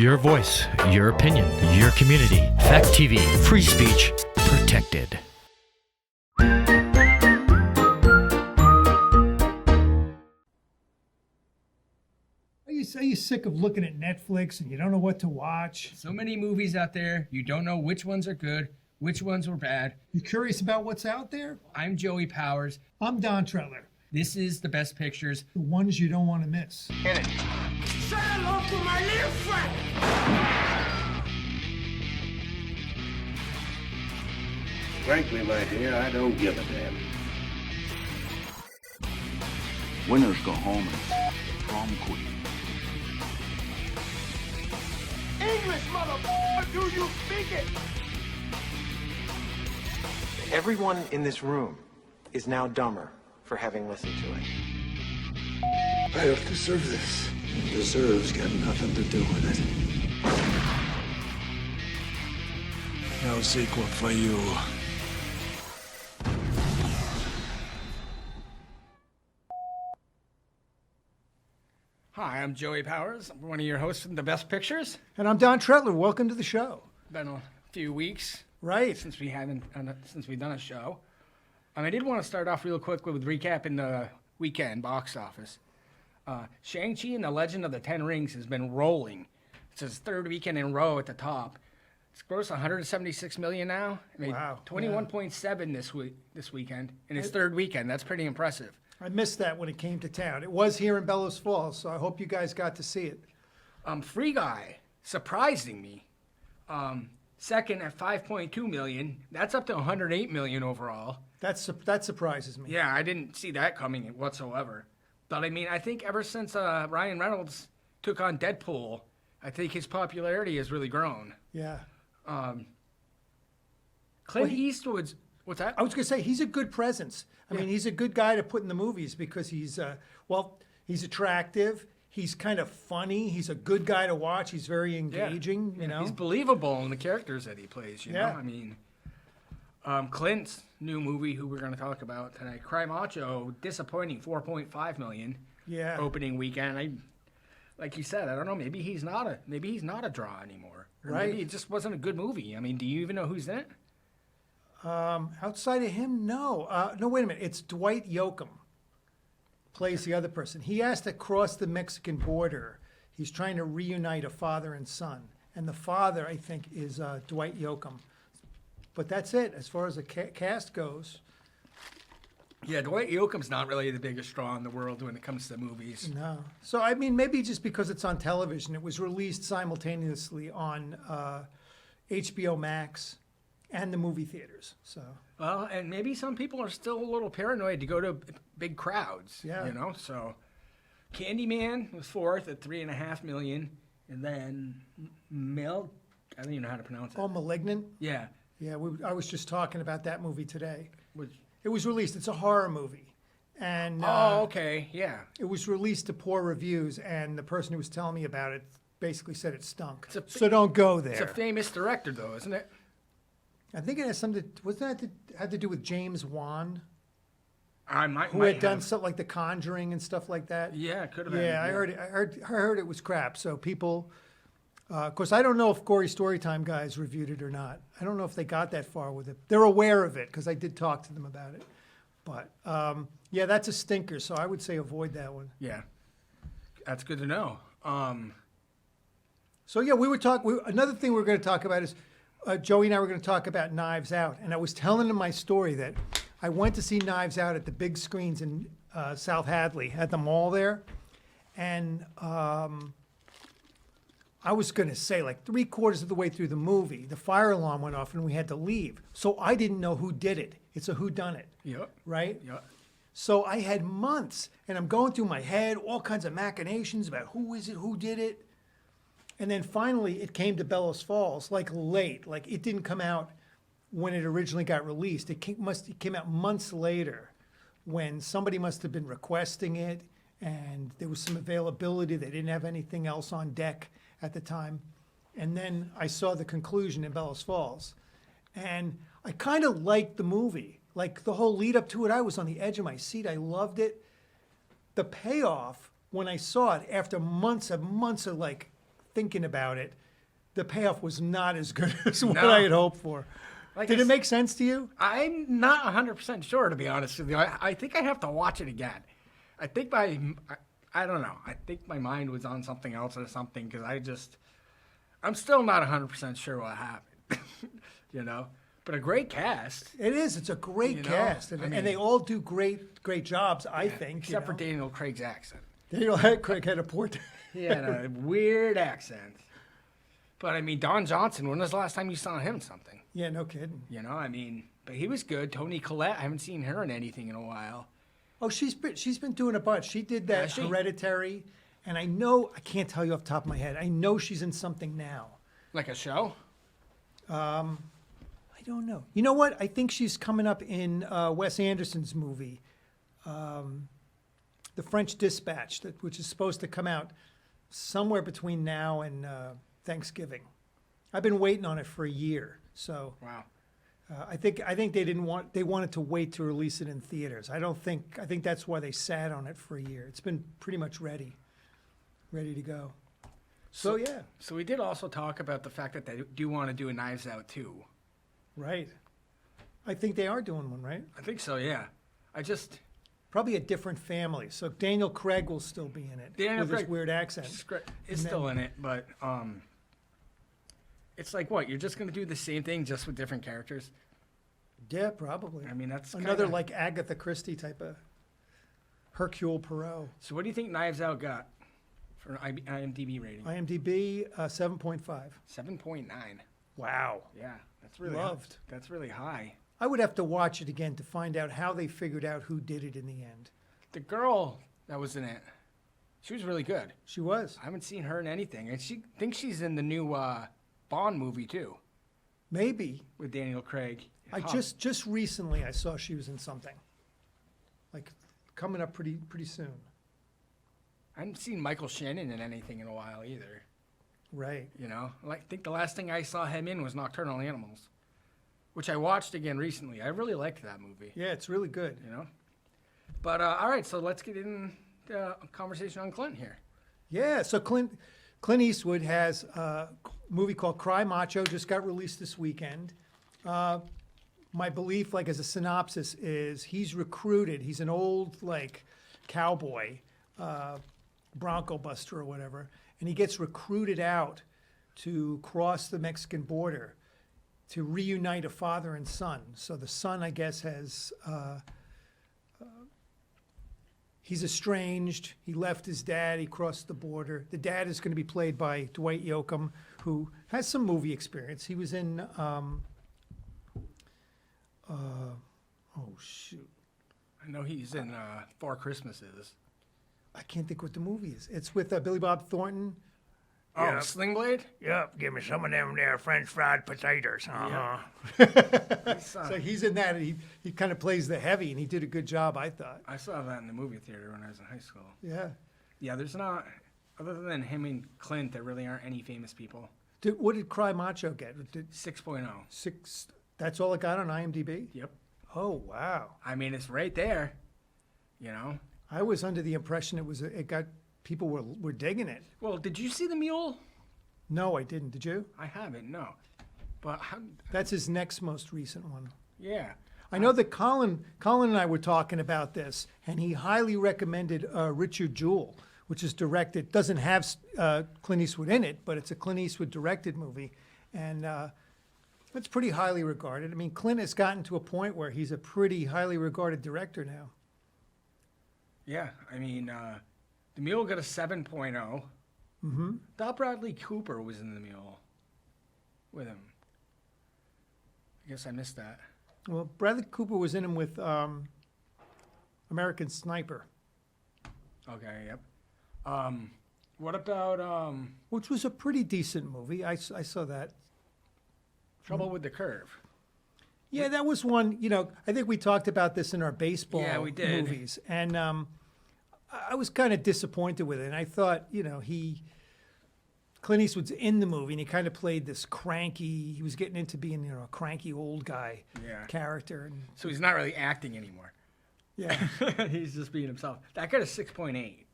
Your voice, your opinion, your community. Fact TV, free speech, protected. Are you sick of looking at Netflix and you don't know what to watch? So many movies out there, you don't know which ones are good, which ones were bad. You curious about what's out there? I'm Joey Powers. I'm Don Trettler. This is The Best Pictures. The ones you don't want to miss. Hit it. Say hello to my little friend. Frankly, my dear, I don't give a damn. Winners go home as prom queen. English, motherfucker, do you speak it? Everyone in this room is now dumber for having listened to it. I don't deserve this. Deserves got nothing to do with it. No sequel for you. Hi, I'm Joey Powers. I'm one of your hosts from The Best Pictures. And I'm Don Trettler. Welcome to the show. Been a few weeks Right. since we've done a show. I did want to start off real quick with recapping the weekend box office. Shang-Chi and the Legend of the Ten Rings has been rolling. It's his third weekend in a row at the top. It's grossed 176 million now. Wow. 21.7 this weekend in its third weekend. That's pretty impressive. I missed that when it came to town. It was here in Bellows Falls, so I hope you guys got to see it. Free Guy, surprising me. Second at 5.2 million. That's up to 108 million overall. That surprises me. Yeah, I didn't see that coming whatsoever. But I think ever since Ryan Reynolds took on Deadpool, I think his popularity has really grown. Yeah. Clint Eastwood's, what's that? I was going to say, he's a good presence. I mean, he's a good guy to put in the movies because he's attractive. He's kind of funny. He's a good guy to watch. He's very engaging, you know. He's believable in the characters that he plays, you Yeah. know? Clint's new movie, who we're going to talk about tonight, Cry Macho, disappointing, 4.5 million. Yeah. Opening weekend. Like you said, I don't know, maybe he's not a draw anymore. Or Right. maybe it just wasn't a good movie. Do you even know who's in it? Outside of him, no. No, wait a minute. It's Dwight Yoakam plays the other person. He has to cross the Mexican border. He's trying to reunite a father and son. And the father, I think, is Dwight Yoakam. But that's it as far as the cast goes. Yeah, Dwight Yoakam's not really the biggest draw in the world when it comes to movies. No. So, maybe just because it's on television, it was released simultaneously on HBO Max and the movie theaters. So. Well, and maybe some people are still a little paranoid to go to big crowds. Yeah. You know, so Candyman was fourth at 3.5 million, and then I don't even know how to pronounce it. Oh, Malignant? Yeah. Yeah, I was just talking about that movie today. Which, It was released. It's a horror movie. And okay, yeah. it was released to poor reviews, and the person who was telling me about it basically said it stunk. It's a- So don't go there. It's a famous director, though, isn't it? I think it has something. Had to do with James Wan, I might. who had done stuff like The Conjuring and stuff like that. Yeah, it could have been. Yeah, I heard it was crap. So people, of course, I don't know if Gory Storytime guys reviewed it or not. I don't know if they got that far with it. They're aware of it because I did talk to them about it. But yeah, that's a stinker. So I would say avoid that one. Yeah, that's good to know. So yeah, we were talking. Another thing we're going to talk about is Joey and I were going to talk about Knives Out, and I was telling him my story that I went to see Knives Out at the big screens in South Hadley at the mall there, and I was going to say like 3/4 of the way through the movie, the fire alarm went off and we had to leave. So I didn't know who did it. It's a whodunit, Yep. right? Yep. So I had months, and I'm going through my head all kinds of machinations about who is it, who did it. And then finally, it came to Bellows Falls, like late. Like it didn't come out when it originally got released. It came out months later when somebody must have been requesting it, and there was some availability. They didn't have anything else on deck at the time. And then I saw the conclusion in Bellows Falls. And I kind of liked the movie. Like the whole lead up to it, I was on the edge of my seat. I loved it. The payoff, when I saw it after months of like thinking about it, the payoff was not as good as what No. I had hoped for. Like Did it make sense to you? I'm not 100% sure, to be honest with you. I think I have to watch it again. I think I don't know. I think my mind was on something else or something because I'm still not 100% sure what happened, you know? But a great cast. It is. It's a great You know, cast. I And, mean- and they all do great jobs, I think. Except for Daniel Craig's accent. Daniel Craig had a poor He had a weird accent. But I mean, Don Johnson, when was the last time you saw him in something? Yeah, no kidding. You know, I mean, but he was good. Toni Collette, I haven't seen her in anything in a while. Oh, she's been doing a bunch. She did that Has she? Hereditary, and I can't tell you off the top of my head. I know she's in something now. Like a show? I don't know. You know what? I think she's coming up in Wes Anderson's movie, The French Dispatch, which is supposed to come out somewhere between now and Thanksgiving. I've been waiting on it for a year, so Wow. I think they wanted to wait to release it in theaters. I think that's why they sat on it for a year. It's been pretty much ready to go. So yeah, So we did also talk about the fact that they do want to do a Knives Out too. right. I think they are doing one, right? I think so, yeah. Probably a different family. So Daniel Craig will still be in it Daniel with his Craig weird accent. is still in it, but it's like what? You're just going to do the same thing just with different characters? Yeah, probably. I mean, that's another kinda- like Agatha Christie type of Hercule Poirot. So what do you think Knives Out got for an IMDb rating? IMDb 7.5. 7.9. Wow. Yeah, that's really Loved. That's really high. I would have to watch it again to find out how they figured out who did it in the end. The girl that was in it, she was really good. She was. I haven't seen her in anything, and she thinks she's in the new Bond movie too Maybe. with Daniel Craig. I just recently I saw she was in something. Like coming up pretty soon. I haven't seen Michael Shannon in anything in a while either. Right. You know, like I think the last thing I saw him in was Nocturnal Animals, which I watched again recently. I really liked that movie. Yeah, it's really good. You know, but all right, so let's get into a conversation on Clint here. Yeah, so Clint Eastwood has a movie called Cry Macho, just got released this weekend. My belief, like as a synopsis, is he's recruited. He's an old like cowboy, Bronco buster or whatever, and he gets recruited out to cross the Mexican border to reunite a father and son. So the son, I guess, has he's estranged. He left his dad. He crossed the border. The dad is going to be played by Dwight Yoakam, who has some movie experience. He was in, oh shoot, I know he's in Four Christmases. I can't think what the movie is. It's with Billy Bob Thornton. Oh, Yep. Sling Blade? Yep, give me some of them there French fried potatoes. So he's in that. And he kind of plays the heavy, and he did a good job, I thought. I saw that in the movie theater when I was in high school. Yeah. Yeah, there's not, other than him and Clint, there really aren't any famous people. What did Cry Macho get? 6.0. 6. That's all it got on IMDb? Yep. Oh, wow. I mean, it's right there, you know? I was under the impression people were digging it. Well, did you see The Mule? No, I didn't. Did you? I haven't, no. But, That's his next most recent one. yeah. I know that Colin and I were talking about this, and he highly recommended Richard Jewell, which is directed, doesn't have Clint Eastwood in it, but it's a Clint Eastwood directed movie, and it's pretty highly regarded. I mean, Clint has gotten to a point where he's a pretty highly regarded director now. Yeah, I mean, The Mule got a 7.0. Mm-hmm. Thought Bradley Cooper was in The Mule with him. I guess I missed that. Well, Bradley Cooper was in him with American Sniper, Okay, yep. What about which was a pretty decent movie. I saw that. Trouble with the Curve? Yeah, that was one, I think we talked about this in our baseball Yeah, we did. movies. And I was kind of disappointed with it. And I thought, Clint Eastwood's in the movie and he kind of played this cranky, he was getting into being, a cranky old guy Yeah. character. And So he's not really acting anymore. yeah, He's just being himself. That got a 6.8.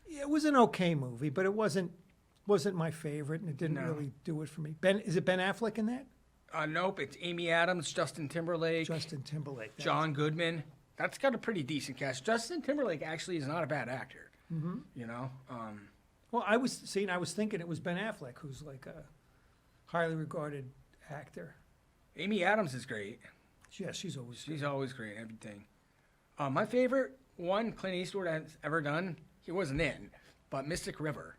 it was an okay movie, but it wasn't wasn't my favorite, and it didn't No. really do it for me. Is it Ben Affleck in that? Nope, it's Amy Adams, Justin Timberlake, Justin Timberlake. that's- John Goodman. That's got a pretty decent cast. Justin Timberlake actually is not a bad actor. Mm-hmm. You know? Well, I was thinking it was Ben Affleck, who's like a highly regarded actor. Amy Adams is great. Yeah, she's always She's always great, everything. My favorite one Clint Eastwood has ever done, he wasn't in, but Mystic River.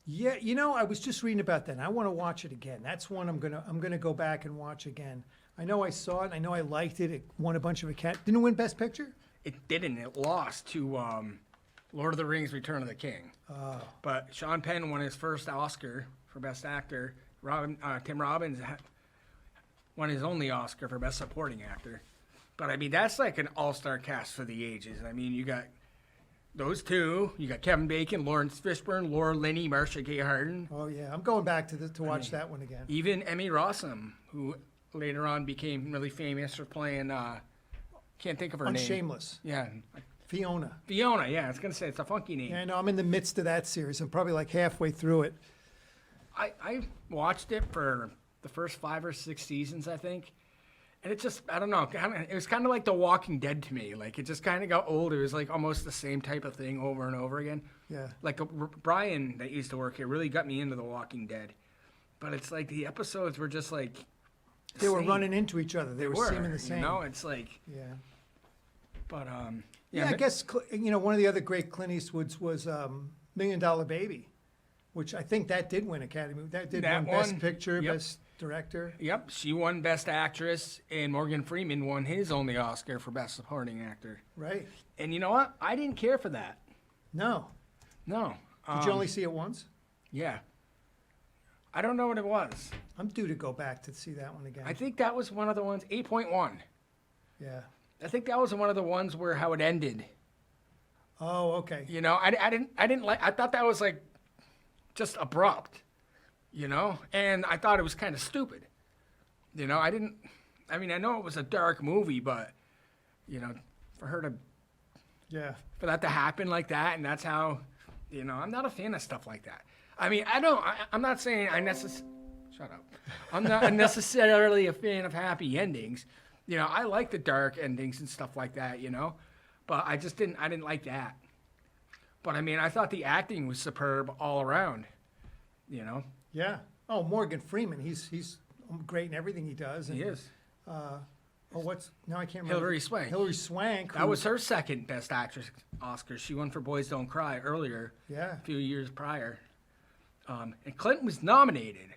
Yeah, I was just reading about that, and I want to watch it again. That's one I'm gonna go back and watch again. I know I saw it. I know I liked it. It won a bunch of Didn't it win Best Picture? It didn't. It lost to Lord of the Rings: Return of the King. But Sean Penn won his first Oscar for Best Actor. Tim Robbins won his only Oscar for Best Supporting Actor. But I mean, that's like an all-star cast for the ages. I mean, you got those two. You got Kevin Bacon, Lawrence Fishburne, Laura Linney, Marcia Gay Harden. Oh yeah, I'm going back to watch that one again. Even Emmy Rossum, who later on became really famous for playing. Can't think of her On name. Shameless, Yeah, Fiona. Fiona. Yeah, I was gonna say it's a funky name. Yeah, I know. I'm in the midst of that series. I'm probably like halfway through it. I watched it for the first 5 or 6 seasons, I think. And it just, I don't know, it was kind of like The Walking Dead to me. Like, it just kind of got old. It was like almost the same type of thing over and over again. Yeah. Like, Brian that used to work here really got me into The Walking Dead. But it's like the episodes were just like They were same. running into each other. They were seeming the same. You know, it's like, Yeah. but, Yeah, I guess one of the other great Clint Eastwoods was $1 Million Baby, which I think that did win Academy. That did That win Best won, Picture, yep. Best Director. Yep, she won Best Actress, and Morgan Freeman won his only Oscar for Best Supporting Actor. Right. And you know what? I didn't care for that. No. No. Did you only see it once? Yeah. I don't know what it was. I'm due to go back to see that one again. I think that was one of the ones, 8.1. Yeah. I think that was one of the ones where how it ended. Oh, okay. You know, I didn't like, I thought that was like just abrupt, you know? And I thought it was kind of stupid. You know, I know it was a dark movie, but, you know, for that to happen like that, and that's how, you know, I'm not a fan of stuff like that. I mean, I'm not saying shut up. I'm not necessarily a fan of happy endings. You know, I like the dark endings and stuff like that, you know? But I didn't like that. But I mean, I thought the acting was superb all around, you know? Yeah. Oh, Morgan Freeman. He's great in everything he does. And, He is. Now I can't remember. Hilary Swank. Hilary Swank. That was her second Best Actress Oscar. She won for Boys Don't Cry earlier, Yeah. a few years prior. And Clinton was nominated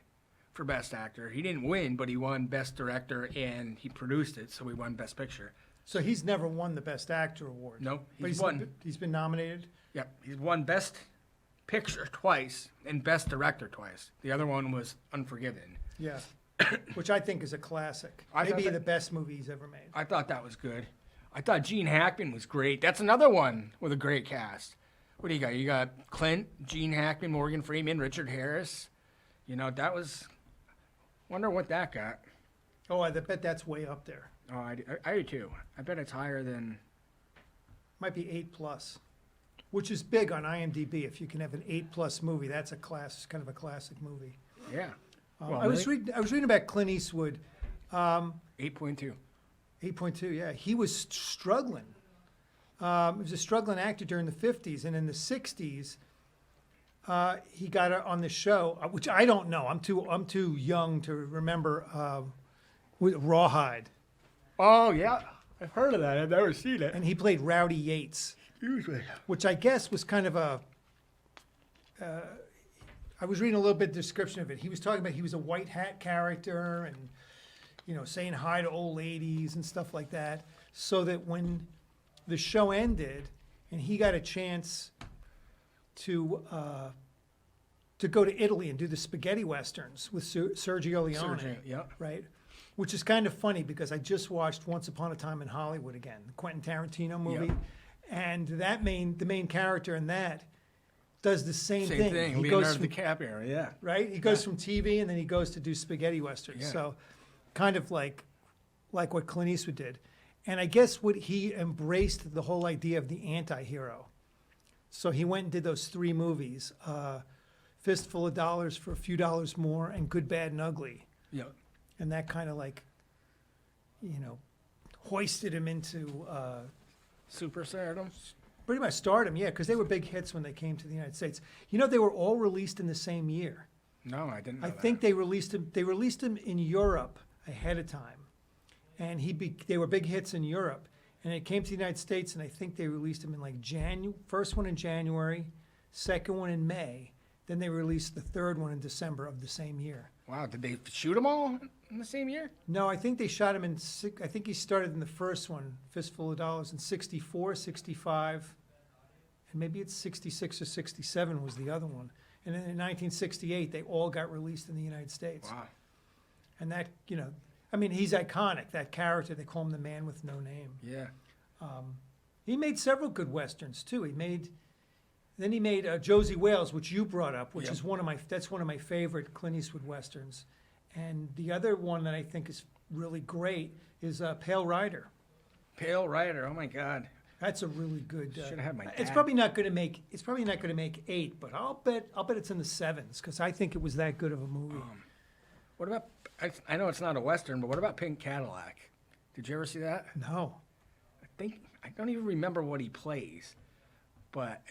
for Best Actor. He didn't win, but he won Best Director, and he produced it, so he won Best Picture. So he's never won the Best Actor award. Nope, But he's won. He's been nominated. Yep, he's won Best Picture twice and Best Director twice. The other one was Unforgiven. Yeah. Which I think is a classic. I thought Maybe that- the best movie he's ever made. I thought that was good. I thought Gene Hackman was great. That's another one with a great cast. What do you got? You got Clint, Gene Hackman, Morgan Freeman, Richard Harris. You know, that was... Wonder what that got. Oh, I bet that's way up there. Oh, I do too. I bet it's higher than... Might be 8+, which is big on IMDb. If you can have an 8+ movie, that's kind of a classic movie. Yeah. I was reading about Clint Eastwood. 8.2. 8.2, yeah. He was struggling. He was a struggling actor during the 50s, and in the 60s, he got on the show, which I don't know. I'm too young to remember. With Rawhide, Oh, yeah. I've heard of that. I've never seen it. and he played Rowdy Yates, which I guess was kind of a. I was reading a little bit of description of it. He was talking about he was a white hat character, and saying hi to old ladies and stuff like that. So that when the show ended, and he got a chance to go to Italy and do the spaghetti westerns with Sergio Leone, Yeah. right? Which is kind of funny because I just watched Once Upon a Time in Hollywood again, the Quentin Tarantino movie, Yep. and the main character in that does the same Same thing. thing. He Leonardo goes from, DiCaprio, yeah. right? He goes from TV and then he goes to do spaghetti westerns. Yeah. So kind of like what Clint Eastwood did. And I guess he embraced the whole idea of the anti-hero. So he went and did those 3 movies, Fistful of Dollars for a Few Dollars More, and Good, Bad, and Ugly. Yeah. And that kind of like, hoisted him into Superstardom. pretty much stardom, yeah, because they were big hits when they came to the United States. They were all released in the same year. No, I didn't know I that. think they released him. They released him in Europe ahead of time, and they were big hits in Europe. And it came to the United States, and I think they released him in like first one in January, second one in May. Then they released the third one in December of the same year. Wow, did they shoot them all in the same year? No, I think they shot him I think he started in the first one, Fistful of Dollars, in 64, 65, and maybe it's 66 or 67 was the other one. And then in 1968, they all got released in the United States. Wow. And that, he's iconic, that character. They call him the man with no name. Yeah. He made several good Westerns, too. He made Josie Wales, which you brought up, which Yep. is one of my favorite Clint Eastwood Westerns. And the other one that I think is really great is Pale Rider. Pale Rider. Oh my God. That's a really good. Should have had my It's dad. probably not going to make. It's probably not going to make 8, but I'll bet it's in the 7s because I think it was that good of a movie. What about? I know it's not a Western, but what about Pink Cadillac? Did you ever see that? No, I don't even remember what he plays, but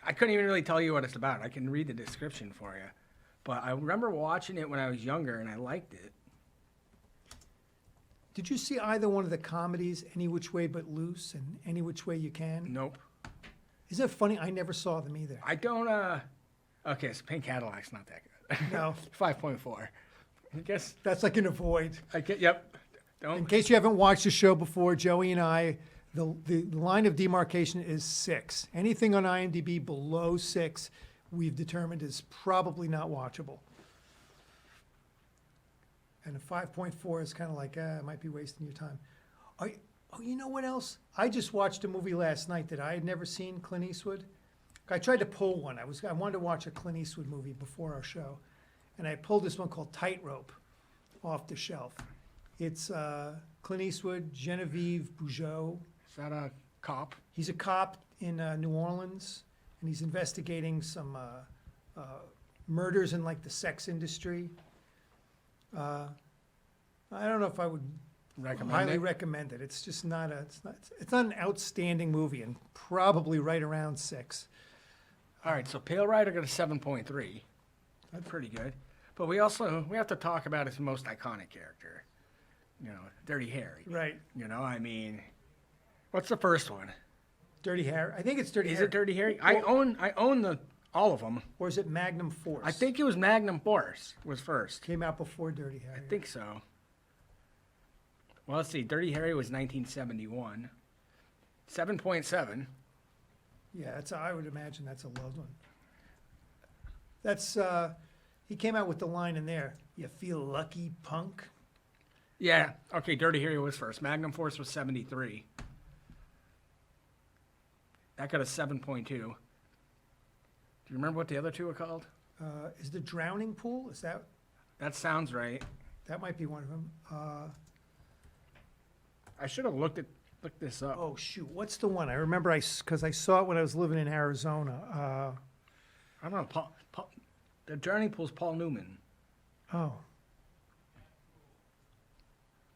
I couldn't even really tell you what it's about. I can read the description for you, but I remember watching it when I was younger and I liked it. did you see either one of the comedies, Any Which Way But Loose and Any Which Way You Can? Nope. Isn't it funny? I never saw them either. I don't. Okay, so Pink Cadillac's not that good. No. 5.4. I guess. That's like an avoid. Yep. In Don't. case you haven't watched the show before, Joey and I, the line of demarcation is 6. Anything on IMDb below 6, we've determined is probably not watchable. And a 5.4 is kind of like, it might be wasting your time. You know what else? I just watched a movie last night that I had never seen, Clint Eastwood. I tried to pull one. I wanted to watch a Clint Eastwood movie before our show. And I pulled this one called Tightrope off the shelf. It's Clint Eastwood, Genevieve Bujold. Is that a cop? He's a cop in New Orleans, and he's investigating some murders in like the sex industry. I don't know if I would highly recommend it. It's just not it's not an outstanding movie, and probably right around 6. All right, so Pale Rider got a 7.3. That's pretty good. But we have to talk about his most iconic character. Dirty Harry. Right. What's the first one? Dirty Harry. I think it's Dirty Harry. Is it Dirty Harry? I own all of them. Or is it Magnum Force? I think it was Magnum Force was first. Came out before Dirty Harry. I think so. Well, let's see. Dirty Harry was 1971. 7.7. Yeah, I would imagine that's a low one. That's he came out with the line in there. You feel lucky, punk. Yeah. Okay, Dirty Harry was first. Magnum Force was 73. That got a 7.2. Do you remember what the other two were called? Is the Drowning Pool? Is that? That sounds right. That might be one of them. I should have looked this up. Oh shoot! What's the one? I remember because I saw it when I was living in Arizona. I don't know. Paul, the Drowning Pool's Paul Newman. Oh.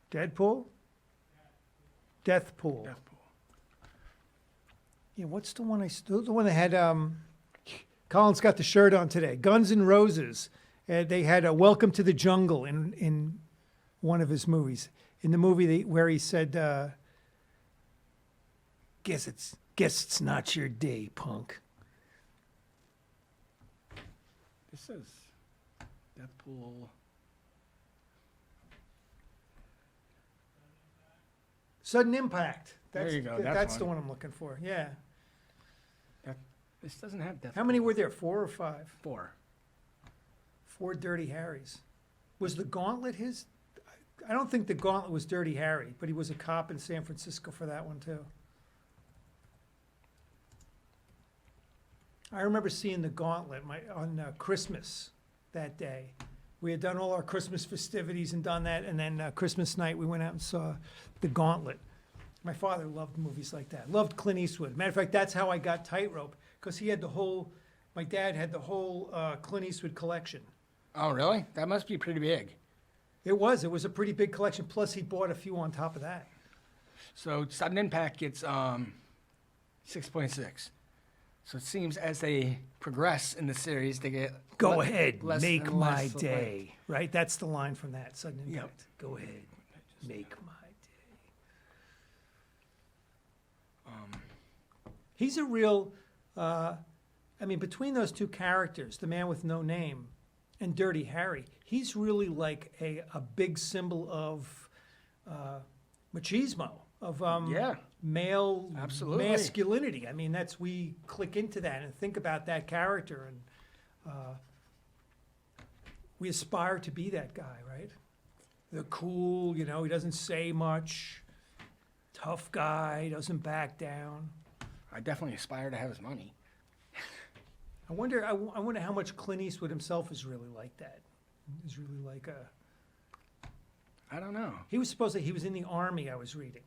Deadpool? Death Pool. Death Pool. Yeah, what's the one the one that had Colin's got the shirt on today. Guns N' Roses. They had a Welcome to the Jungle in one of his movies. In the movie where he said, guess it's not your day, punk. This is Death Pool. Sudden Impact. There you go, That's that's the one. one I'm looking for. Yeah. This doesn't have Death How many Pool. were there? 4 or 5? 4. 4 Dirty Harrys. Was the Gauntlet his? I don't think the Gauntlet was Dirty Harry, but he was a cop in San Francisco for that one too. I remember seeing the Gauntlet on Christmas that day. We had done all our Christmas festivities and done that, and then Christmas night we went out and saw the Gauntlet. My father loved movies like that. Loved Clint Eastwood. Matter of fact, that's how I got Tightrope, because he had the whole My dad had the whole Clint Eastwood collection. Oh, really? That must be pretty big. It was a pretty big collection. Plus, he bought a few on top of that. So Sudden Impact gets 6.6. So it seems as they progress in the series, they get Go ahead, less make and my less day. Right? That's the line from that, Sudden Yep. Impact. Go ahead, make my day. He's a real, between those two characters, the man with no name and Dirty Harry, he's really like a big symbol of machismo, of male Absolutely. masculinity. I mean, we click into that and think about that character, and we aspire to be that guy, right? The cool, he doesn't say much, tough guy, doesn't back down. I definitely aspire to have his money. I wonder how much Clint Eastwood himself is really like that. Is really like I don't know. he was in the army, I was reading.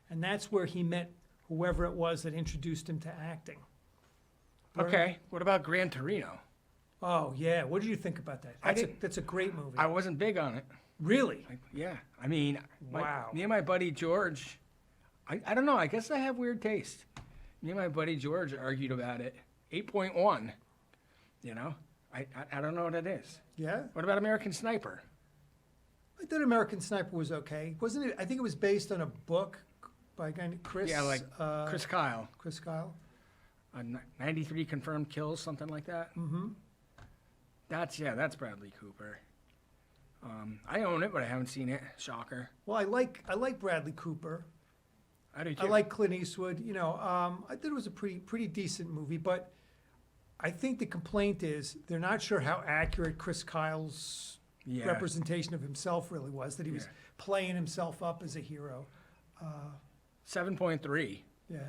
And that's where he met whoever it was that introduced him to acting. Okay. What about Gran Torino? Oh yeah, what did you think about that? That's a great movie. I wasn't big on it. Really? Yeah. I mean, Wow. me and my buddy George, I don't know. I guess I have weird taste. Me and my buddy George argued about it. 8.1. I don't know what it is. Yeah? What about American Sniper? I thought American Sniper was okay. Wasn't it? I think it was based on a book by a guy named Chris. Yeah, like Chris Kyle. Chris Kyle. 93 confirmed kills, something like that. Mm-hmm. That's Bradley Cooper. I own it, but I haven't seen it. Shocker. Well, I like Bradley Cooper. I do too. I like Clint Eastwood. I thought it was a pretty decent movie, but I think the complaint is they're not sure how accurate Chris Kyle's representation of himself really was. That he was playing himself up as a hero. 7.3. Yeah,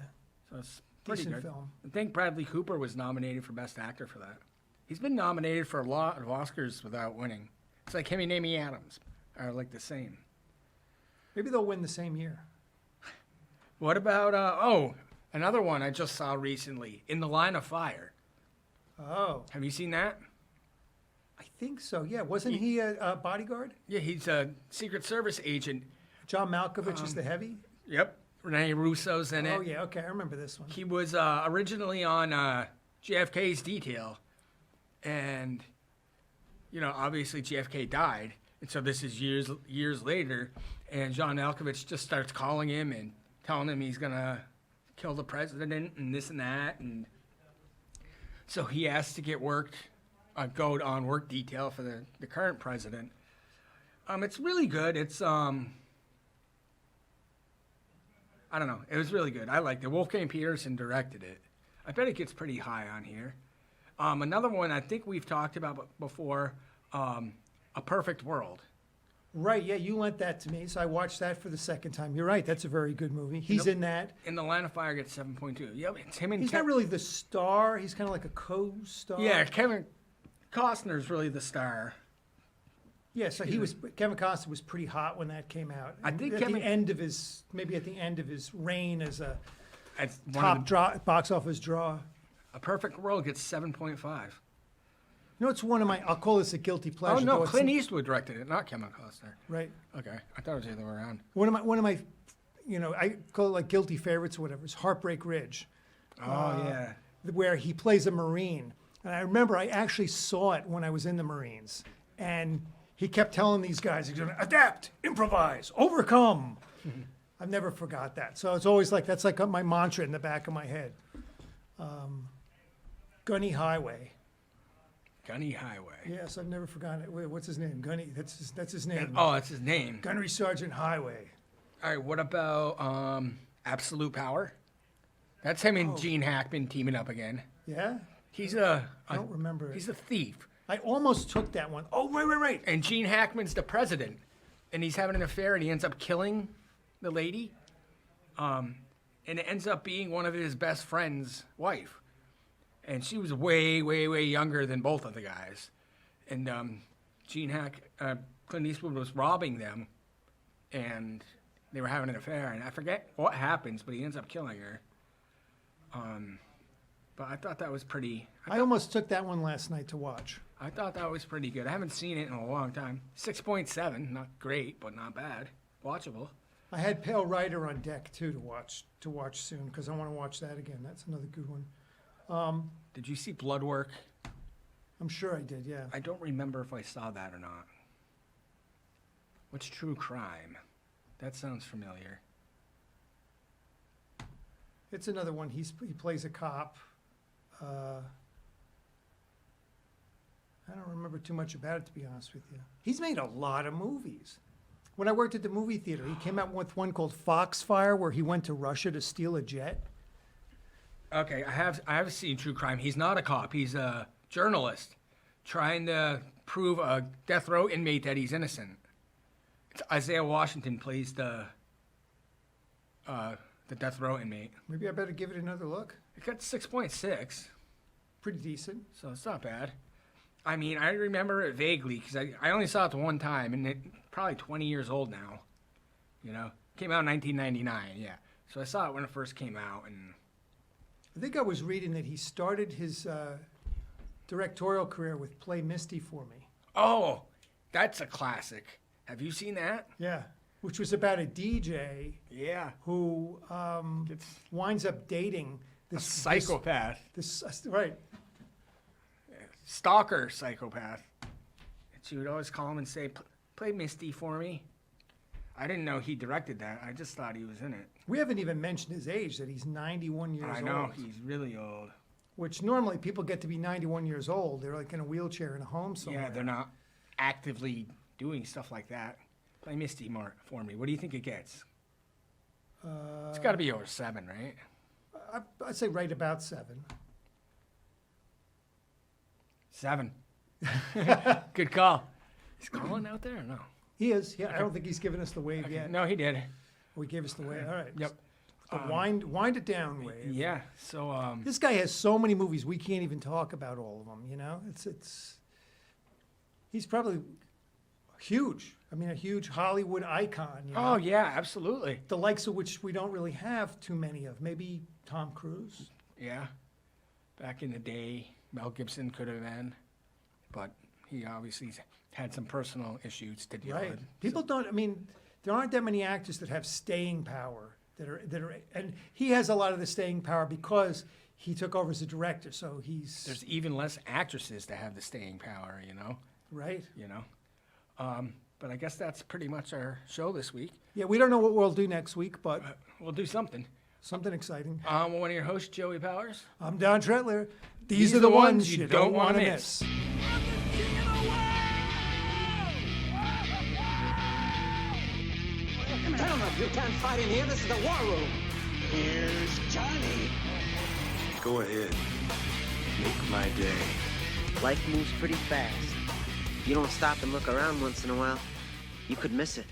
So it's pretty decent good. film. I think Bradley Cooper was nominated for Best Actor for that. He's been nominated for a lot of Oscars without winning. It's like him and Amy Adams are like the same. Maybe they'll win the same year. What about, another one I just saw recently, In the Line of Fire. Oh, Have you seen that? I think so. Yeah, wasn't he a bodyguard? Yeah, he's a Secret Service agent. John Malkovich is the heavy. Yep. Rene Russo's in it. Oh yeah, okay, I remember this one. He was originally on JFK's detail, and obviously JFK died, and so this is years later, and John Malkovich just starts calling him and telling him he's gonna kill the president and this and that, and so he has to get go on work detail for the current president. It's really good. It's I don't know. It was really good. I liked it. Wolfgang Peterson directed it. I bet it gets pretty high on here. Another one I think we've talked about before, A Perfect World. Right, yeah, you lent that to me, so I watched that for the second time. You're right, that's a very good movie. He's in that. In the Line of Fire gets 7.2. Yep, it's him and He's not really the star. He's kind of like a co-star. Yeah, Kevin Costner's really the star. Yeah, so Kevin Costner was pretty hot when that came out. I think at the end of his reign as a It's one of top box office draw. A Perfect World gets 7.5. It's one of my. I'll call this a guilty pleasure. Oh no, though it's- Clint Eastwood directed it, not Kevin Costner. Right. Okay, I thought it was the other way around. One of my, I call it like guilty favorites or whatever. It's Heartbreak Ridge. Oh yeah. Where he plays a Marine. And I remember I actually saw it when I was in the Marines. And he kept telling these guys, he's going to adapt, improvise, overcome. I've never forgot that. So it's always like, that's like my mantra in the back of my head. Gunny Highway. Gunny Highway. Yes, I've never forgotten it. Wait, what's his name? Gunny, that's his name. Oh, that's his name. Gunnery Sergeant Highway. All right, what about Absolute Power? That's him and Gene Hackman teaming up again. Yeah? He's I don't remember it. He's a thief. I almost took that one. Oh, right. And Gene Hackman's the president, and he's having an affair, and he ends up killing the lady. And it ends up being one of his best friend's wife. And she was way, way, way younger than both of the guys. And Clint Eastwood was robbing them, and they were having an affair. And I forget what happens, but he ends up killing her. But I thought that was pretty. I almost took that one last night to watch. I thought that was pretty good. I haven't seen it in a long time. 6.7, not great, but not bad. Watchable. I had Pale Rider on deck too to watch soon because I want to watch that again. That's another good one. Did you see Bloodwork? I'm sure I did. Yeah. I don't remember if I saw that or not. What's True Crime? That sounds familiar. It's another one. He plays a cop. I don't remember too much about it, to be honest with you. He's made a lot of movies. When I worked at the movie theater, he came out with one called Foxfire, where he went to Russia to steal a jet. Okay, I have seen True Crime. He's not a cop. He's a journalist trying to prove a death row inmate that he's innocent. It's Isaiah Washington plays the death row inmate. Maybe I better give it another look. It got 6.6, Pretty decent. so it's not bad. I mean, I remember it vaguely because I only saw it the one time, and it probably 20 years old now. You know, came out in 1999. Yeah, so I saw it when it first came out, and I think I was reading that he started his directorial career with Play Misty for Me. oh, that's a classic. Have you seen that? Yeah. Which was about a DJ Yeah, who winds up dating a this psychopath, right. stalker psychopath. And she would always call him and say, "Play Misty for me." I didn't know he directed that. I just thought he was in it. We haven't even mentioned his age, that he's 91 years old. I know, he's really old. Which normally people get to be 91 years old. They're like in a wheelchair in a home somewhere. Yeah, they're not actively doing stuff like that. Play Misty more for me. What do you think it gets? It's got to be over 7, right? I'd say right about 7. 7. Good call. He's calling out there or no? He is. Yeah, I don't think he's given us the wave yet. No, he did. Oh, he gave us the wave. All right. Yep. The wind it down wave. Yeah. So This guy has so many movies we can't even talk about all of them. You know, he's probably huge. I mean, a huge Hollywood icon. You know? Oh yeah, absolutely. The likes of which we don't really have too many of. Maybe Tom Cruise. Yeah. Back in the day, Mel Gibson could have been, but he obviously had some personal issues to deal Right. with. People don't. I mean, there aren't that many actors that have staying power. That are, and he has a lot of the staying power because he took over as a director. So There's even less actresses that have the staying power, you know. right. You know. But I guess that's pretty much our show this week. Yeah, we don't know what we'll do next week, but We'll do something. something exciting. One of your hosts, Joey Powers. I'm Don Tretler. These are the ones you don't want to miss. Gentlemen, you can't fight in here. This is the war room. Here's Johnny. Go ahead. Make my day. Life moves pretty fast. If you don't stop and look around once in a while, you could miss it.